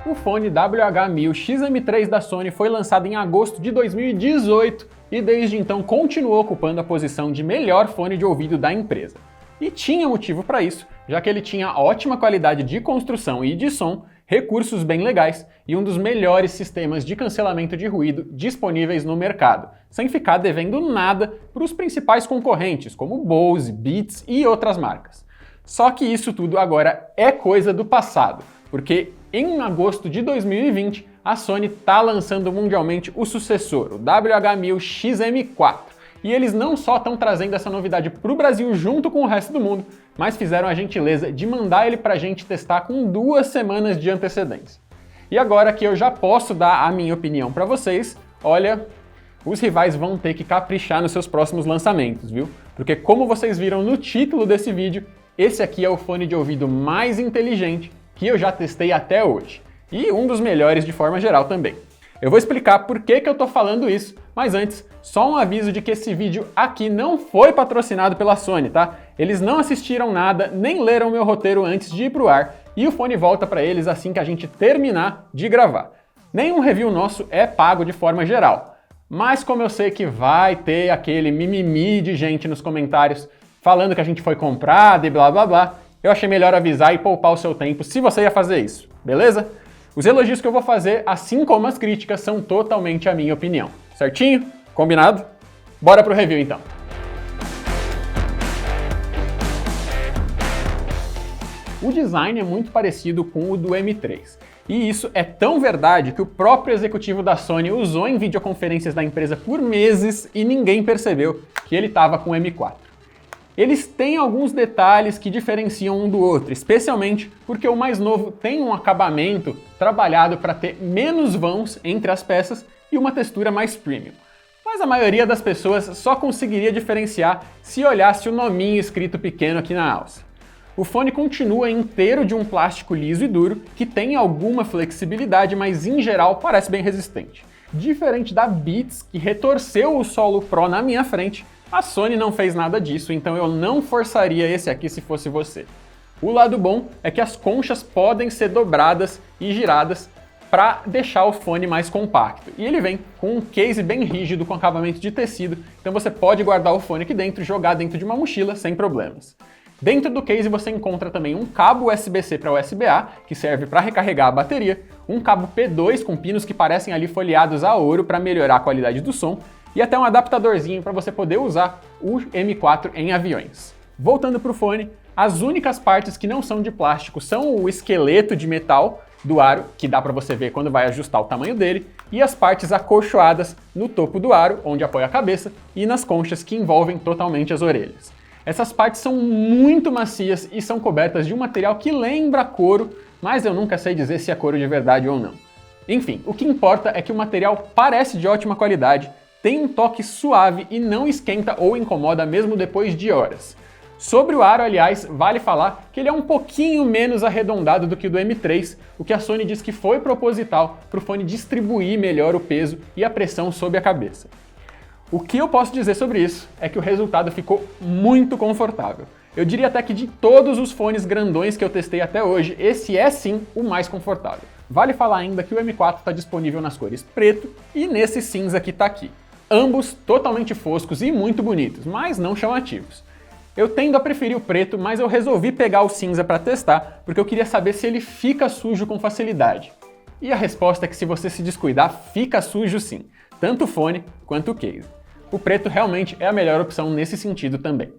O fone WH-1000 XM3 da Sony foi lançado em agosto de 2018 e desde então continuou ocupando a posição de melhor fone de ouvido da empresa. E tinha motivo para isso, já que ele tinha ótima qualidade de construção e de som, recursos bem legais e um dos melhores sistemas de cancelamento de ruído disponíveis no mercado, sem ficar devendo nada para os principais concorrentes, como Bose, Beats e outras marcas. Só que isso tudo agora é coisa do passado, porque em agosto de 2020 a Sony está lançando mundialmente o sucessor, o WH-1000 XM4. E eles não só estão trazendo essa novidade para o Brasil junto com o resto do mundo, mas fizeram a gentileza de mandar ele para a gente testar com 2 semanas de antecedência. E agora que eu já posso dar a minha opinião para vocês, olha, os rivais vão ter que caprichar nos seus próximos lançamentos, viu? Porque como vocês viram no título desse vídeo, esse aqui é o fone de ouvido mais inteligente que eu já testei até hoje. E um dos melhores de forma geral também. Eu vou explicar por que eu tô falando isso, mas antes, só um aviso de que esse vídeo aqui não foi patrocinado pela Sony, tá? Eles não assistiram nada, nem leram meu roteiro antes de ir pro ar, e o fone volta para eles assim que a gente terminar de gravar. Nenhum review nosso é pago de forma geral, mas como eu sei que vai ter aquele mimimi de gente nos comentários falando que a gente foi comprado e blá blá blá, eu achei melhor avisar e poupar o seu tempo se você ia fazer isso, beleza? Os elogios que eu vou fazer, assim como as críticas, são totalmente a minha opinião. Certinho? Combinado? Bora pro review então. O design é muito parecido com o do M3. E isso é tão verdade que o próprio executivo da Sony usou em videoconferências da empresa por meses e ninguém percebeu que ele estava com o M4. Eles têm alguns detalhes que diferenciam um do outro, especialmente porque o mais novo tem um acabamento trabalhado para ter menos vãos entre as peças e uma textura mais premium. Mas a maioria das pessoas só conseguiria diferenciar se olhasse o nominho escrito pequeno aqui na alça. O fone continua inteiro de um plástico liso e duro, que tem alguma flexibilidade, mas em geral parece bem resistente. Diferente da Beats, que retorceu o Solo Pro na minha frente, a Sony não fez nada disso, então eu não forçaria esse aqui se fosse você. O lado bom é que as conchas podem ser dobradas e giradas para deixar o fone mais compacto. E ele vem com um case bem rígido com acabamento de tecido, então você pode guardar o fone aqui dentro e jogar dentro de uma mochila sem problemas. Dentro do case você encontra também um cabo USB-C para USB-A, que serve para recarregar a bateria, um cabo P2 com pinos que parecem ali folheados a ouro para melhorar a qualidade do som, e até um adaptadorzinho para você poder usar o M4 em aviões. Voltando para o fone, as únicas partes que não são de plástico são o esqueleto de metal do aro, que dá para você ver quando vai ajustar o tamanho dele, e as partes acolchoadas no topo do aro, onde apoia a cabeça, e nas conchas que envolvem totalmente as orelhas. Essas partes são muito macias e são cobertas de um material que lembra couro, mas eu nunca sei dizer se é couro de verdade ou não. Enfim, o que importa é que o material parece de ótima qualidade, tem um toque suave e não esquenta ou incomoda mesmo depois de horas. Sobre o aro, aliás, vale falar que ele é um pouquinho menos arredondado do que o do M3, o que a Sony diz que foi proposital para o fone distribuir melhor o peso e a pressão sob a cabeça. O que eu posso dizer sobre isso é que o resultado ficou muito confortável. Eu diria até que de todos os fones grandões que eu testei até hoje, esse é sim o mais confortável. Vale falar ainda que o M4 está disponível nas cores preto e nesse cinza que está aqui. Ambos totalmente foscos e muito bonitos, mas não chamativos. Eu tendo a preferir o preto, mas eu resolvi pegar o cinza para testar, porque eu queria saber se ele fica sujo com facilidade. E a resposta é que se você se descuidar, fica sujo sim, tanto o fone quanto o case. O preto realmente é a melhor opção nesse sentido também.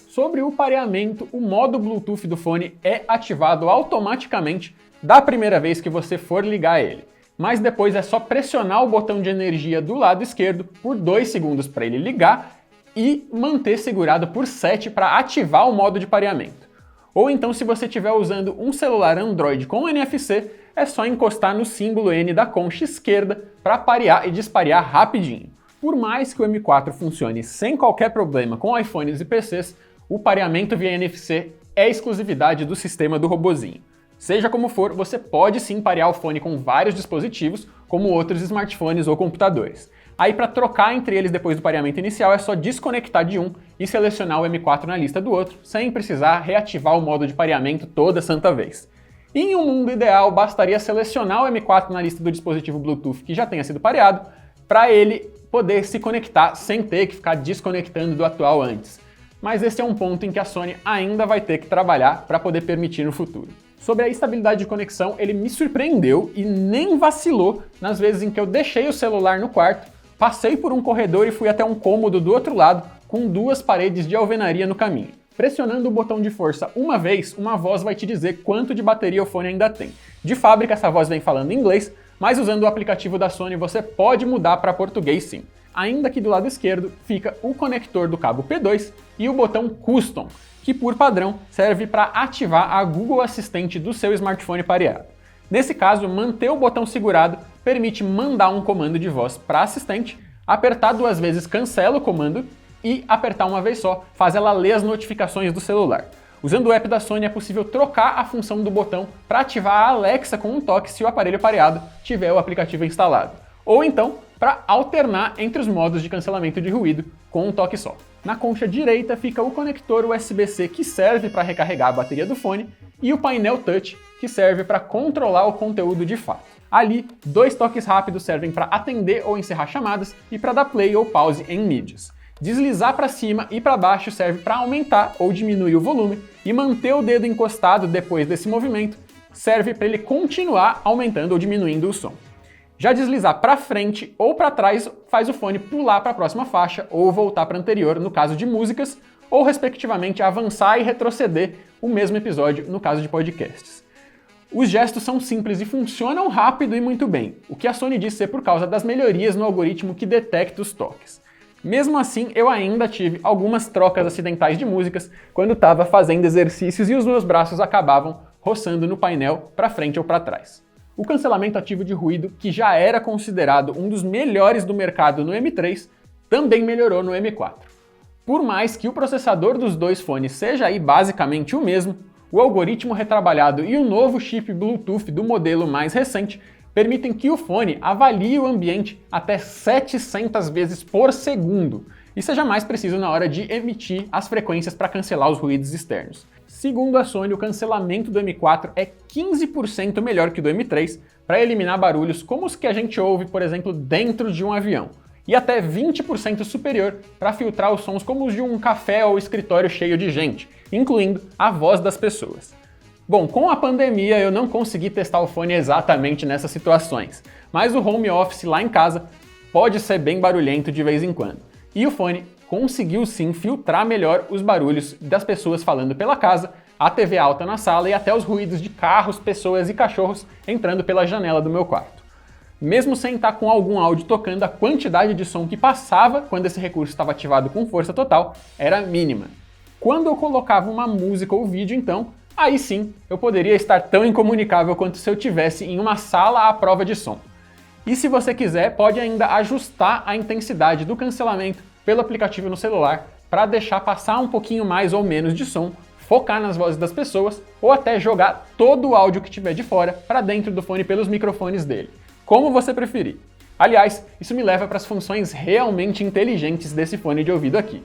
Sobre o pareamento, o modo Bluetooth do fone é ativado automaticamente da primeira vez que você for ligar ele, mas depois é só pressionar o botão de energia do lado esquerdo por 2 segundos para ele ligar e manter segurado por 7 para ativar o modo de pareamento. Ou então, se você estiver usando um celular Android com NFC, é só encostar no símbolo N da concha esquerda para parear e desparear rapidinho. Por mais que o M4 funcione sem qualquer problema com iPhones e PCs, o pareamento via NFC é exclusividade do sistema do robozinho. Seja como for, você pode sim parear o fone com vários dispositivos, como outros smartphones ou computadores. Aí para trocar entre eles depois do pareamento inicial é só desconectar de um e selecionar o M4 na lista do outro, sem precisar reativar o modo de pareamento toda santa vez. E em um mundo ideal, bastaria selecionar o M4 na lista do dispositivo Bluetooth que já tenha sido pareado, para ele poder se conectar sem ter que ficar desconectando do atual antes. Mas esse é um ponto em que a Sony ainda vai ter que trabalhar para poder permitir no futuro. Sobre a estabilidade de conexão, ele me surpreendeu e nem vacilou nas vezes em que eu deixei o celular no quarto, passei por um corredor e fui até um cômodo do outro lado com 2 paredes de alvenaria no caminho. Pressionando o botão de força uma vez, uma voz vai te dizer quanto de bateria o fone ainda tem. De fábrica, essa voz vem falando em inglês, mas usando o aplicativo da Sony você pode mudar para português sim. Ainda que do lado esquerdo fica o conector do cabo P2 e o botão Custom, que por padrão serve para ativar a Google Assistente do seu smartphone pareado. Nesse caso, manter o botão segurado permite mandar um comando de voz para a assistente, apertar 2 vezes cancela o comando e apertar uma vez só faz ela ler as notificações do celular. Usando o app da Sony é possível trocar a função do botão para ativar a Alexa com um toque se o aparelho pareado tiver o aplicativo instalado. Ou então, para alternar entre os modos de cancelamento de ruído com um toque só. Na concha direita fica o conector USB-C que serve para recarregar a bateria do fone e o painel touch que serve para controlar o conteúdo de fato. Ali, 2 toques rápidos servem para atender ou encerrar chamadas e para dar play ou pause em mídias. Deslizar para cima e para baixo serve para aumentar ou diminuir o volume e manter o dedo encostado depois desse movimento serve para ele continuar aumentando ou diminuindo o som. Já deslizar para frente ou para trás faz o fone pular para a próxima faixa ou voltar para a anterior no caso de músicas, ou respectivamente avançar e retroceder o mesmo episódio no caso de podcasts. Os gestos são simples e funcionam rápido e muito bem, o que a Sony diz ser por causa das melhorias no algoritmo que detecta os toques. Mesmo assim, eu ainda tive algumas trocas acidentais de músicas quando estava fazendo exercícios e os meus braços acabavam roçando no painel para frente ou para trás. O cancelamento ativo de ruído, que já era considerado um dos melhores do mercado no M3, também melhorou no M4. Por mais que o processador dos 2 fones seja aí basicamente o mesmo, o algoritmo retrabalhado e o novo chip Bluetooth do modelo mais recente permitem que o fone avalie o ambiente até 700 vezes por segundo e seja mais preciso na hora de emitir as frequências para cancelar os ruídos externos. Segundo a Sony, o cancelamento do M4 é 15% melhor que o do M3 para eliminar barulhos como os que a gente ouve, por exemplo, dentro de um avião, e até 20% superior para filtrar os sons como os de um café ou escritório cheio de gente, incluindo a voz das pessoas. Bom, com a pandemia eu não consegui testar o fone exatamente nessas situações, mas o home office lá em casa pode ser bem barulhento de vez em quando. E o fone conseguiu sim filtrar melhor os barulhos das pessoas falando pela casa, a TV alta na sala e até os ruídos de carros, pessoas e cachorros entrando pela janela do meu quarto. Mesmo sem estar com algum áudio tocando, a quantidade de som que passava quando esse recurso estava ativado com força total era mínima. Quando eu colocava uma música ou vídeo, então, aí sim eu poderia estar tão incomunicável quanto se eu tivesse em uma sala à prova de som. E se você quiser, pode ainda ajustar a intensidade do cancelamento pelo aplicativo no celular para deixar passar um pouquinho mais ou menos de som, focar nas vozes das pessoas ou até jogar todo o áudio que tiver de fora para dentro do fone pelos microfones dele. Como você preferir. Aliás, isso me leva para as funções realmente inteligentes desse fone de ouvido aqui.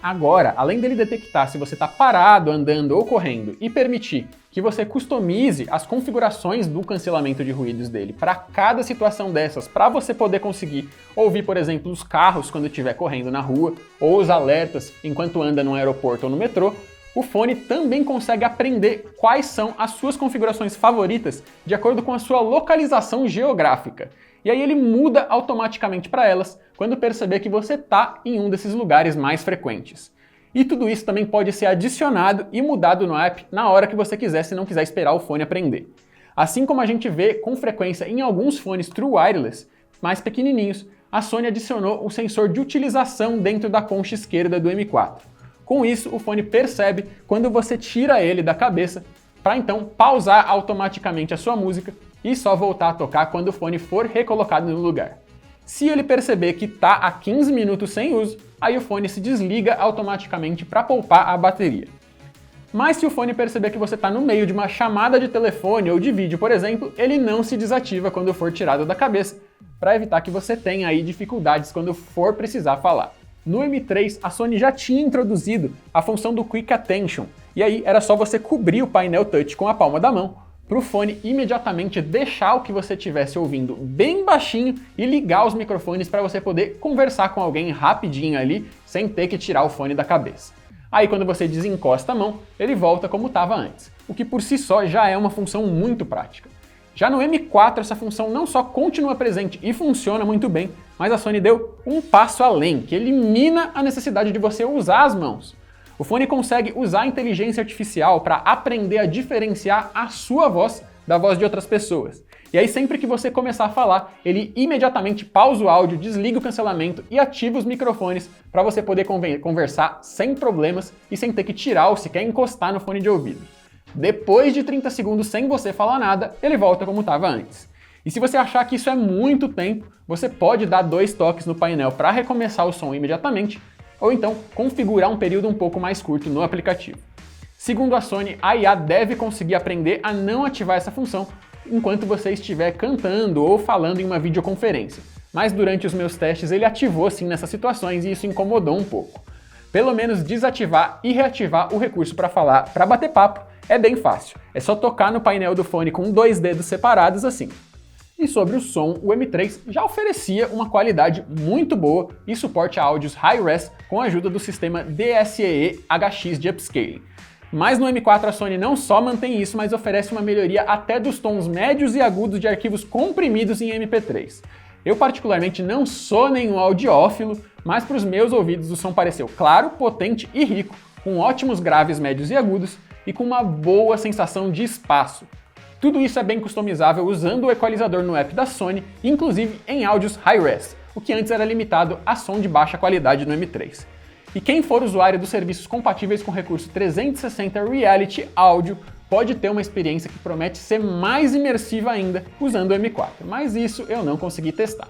Agora, além dele detectar se você está parado, andando ou correndo e permitir que você customize as configurações do cancelamento de ruídos dele para cada situação dessas, para você poder conseguir ouvir, por exemplo, os carros quando estiver correndo na rua ou os alertas enquanto anda no aeroporto ou no metrô, o fone também consegue aprender quais são as suas configurações favoritas de acordo com a sua localização geográfica. E aí ele muda automaticamente para elas quando perceber que você está em um desses lugares mais frequentes. E tudo isso também pode ser adicionado e mudado no app na hora que você quiser, se não quiser esperar o fone aprender. Assim como a gente vê com frequência em alguns fones True Wireless mais pequenininhos, a Sony adicionou o sensor de utilização dentro da concha esquerda do M4. Com isso, o fone percebe quando você tira ele da cabeça, para então pausar automaticamente a sua música e só voltar a tocar quando o fone for recolocado no lugar. Se ele perceber que está há 15 minutos sem uso, aí o fone se desliga automaticamente para poupar a bateria. Mas se o fone perceber que você está no meio de uma chamada de telefone ou de vídeo, por exemplo, ele não se desativa quando for tirado da cabeça, para evitar que você tenha aí dificuldades quando for precisar falar. No M3, a Sony já tinha introduzido a função do Quick Attention, e aí era só você cobrir o painel touch com a palma da mão, para o fone imediatamente deixar o que você estivesse ouvindo bem baixinho e ligar os microfones para você poder conversar com alguém rapidinho ali, sem ter que tirar o fone da cabeça. Aí quando você desencosta a mão, ele volta como estava antes, o que por si só já é uma função muito prática. Já no M4 essa função não só continua presente e funciona muito bem, mas a Sony deu um passo além, que elimina a necessidade de você usar as mãos. O fone consegue usar a inteligência artificial para aprender a diferenciar a sua voz da voz de outras pessoas. E aí sempre que você começar a falar, ele imediatamente pausa o áudio, desliga o cancelamento e ativa os microfones para você poder conversar sem problemas e sem ter que tirar ou sequer encostar no fone de ouvido. Depois de 30 segundos sem você falar nada, ele volta como estava antes. E se você achar que isso é muito tempo, você pode dar 2 toques no painel para recomeçar o som imediatamente, ou então configurar um período um pouco mais curto no aplicativo. Segundo a Sony, a IA deve conseguir aprender a não ativar essa função enquanto você estiver cantando ou falando em uma videoconferência. Mas durante os meus testes ele ativou sim nessas situações e isso incomodou um pouco. Pelo menos desativar e reativar o recurso para falar, para bater papo, é bem fácil. É só tocar no painel do fone com 2 dedos separados assim. E sobre o som, o M3 já oferecia uma qualidade muito boa e suporte a áudios high-res com a ajuda do sistema DSEE HX de upscaling. Mas no M4 a Sony não só mantém isso, mas oferece uma melhoria até dos tons médios e agudos de arquivos comprimidos em MP3. Eu particularmente não sou nenhum audiófilo, mas para os meus ouvidos o som pareceu claro, potente e rico, com ótimos graves médios e agudos e com uma boa sensação de espaço. Tudo isso é bem customizável usando o equalizador no app da Sony, inclusive em áudios high-res, o que antes era limitado a som de baixa qualidade no M3. E quem for usuário dos serviços compatíveis com o recurso 360 Reality Audio pode ter uma experiência que promete ser mais imersiva ainda usando o M4, mas isso eu não consegui testar.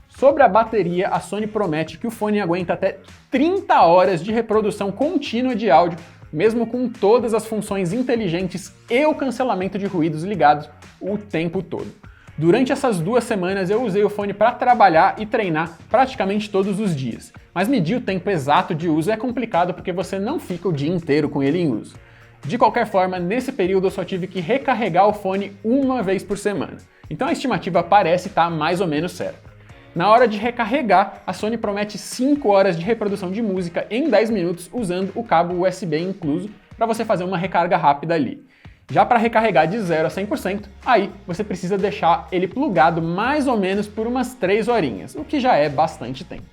Sobre a bateria, a Sony promete que o fone aguenta até 30 horas de reprodução contínua de áudio, mesmo com todas as funções inteligentes e o cancelamento de ruídos ligados o tempo todo. Durante essas 2 semanas eu usei o fone para trabalhar e treinar praticamente todos os dias, mas medir o tempo exato de uso é complicado porque você não fica o dia inteiro com ele em uso. De qualquer forma, nesse período eu só tive que recarregar o fone 1 vez por semana, então a estimativa parece estar mais ou menos certa. Na hora de recarregar, a Sony promete 5 horas de reprodução de música em 10 minutos usando o cabo USB incluso para você fazer uma recarga rápida ali. Já para recarregar de 0 a 100%, aí você precisa deixar ele plugado mais ou menos por umas 3 horinhas, o que já é bastante tempo.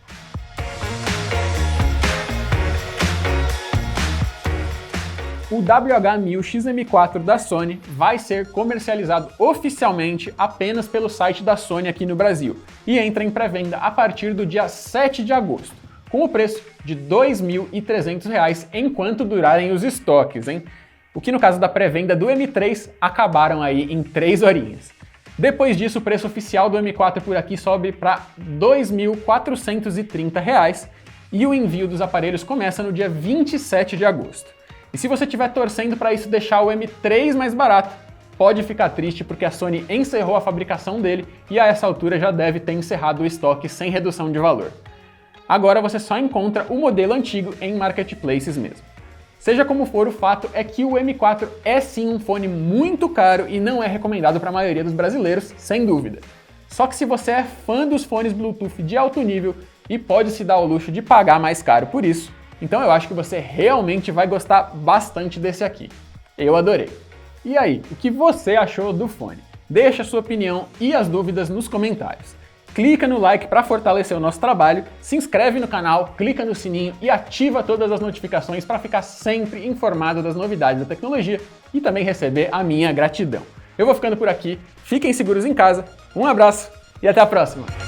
O WH-1000XM4 da Sony vai ser comercializado oficialmente apenas pelo site da Sony aqui no Brasil e entra em pré-venda a partir do dia 7 de agosto, com o preço de R$ 2.300 enquanto durarem os estoques, hein? O que no caso da pré-venda do M3 acabaram aí em 3 horinhas. Depois disso, o preço oficial do M4 por aqui sobe para R$ 2.430 e o envio dos aparelhos começa no dia 27 de agosto. E se você estiver torcendo para isso deixar o M3 mais barato, pode ficar triste porque a Sony encerrou a fabricação dele e a essa altura já deve ter encerrado o estoque sem redução de valor. Agora você só encontra o modelo antigo em marketplaces mesmo. Seja como for, o fato é que o M4 é sim um fone muito caro e não é recomendado para a maioria dos brasileiros, sem dúvida. Só que se você é fã dos fones Bluetooth de alto nível e pode se dar ao luxo de pagar mais caro por isso, então eu acho que você realmente vai gostar bastante desse aqui. Eu adorei. E aí, o que você achou do fone? Deixa a sua opinião e as dúvidas nos comentários. Clica no like para fortalecer o nosso trabalho, se inscreve no canal, clica no sininho e ativa todas as notificações para ficar sempre informado das novidades da tecnologia e também receber a minha gratidão. Eu vou ficando por aqui, fiquem seguros em casa, um abraço e até a próxima!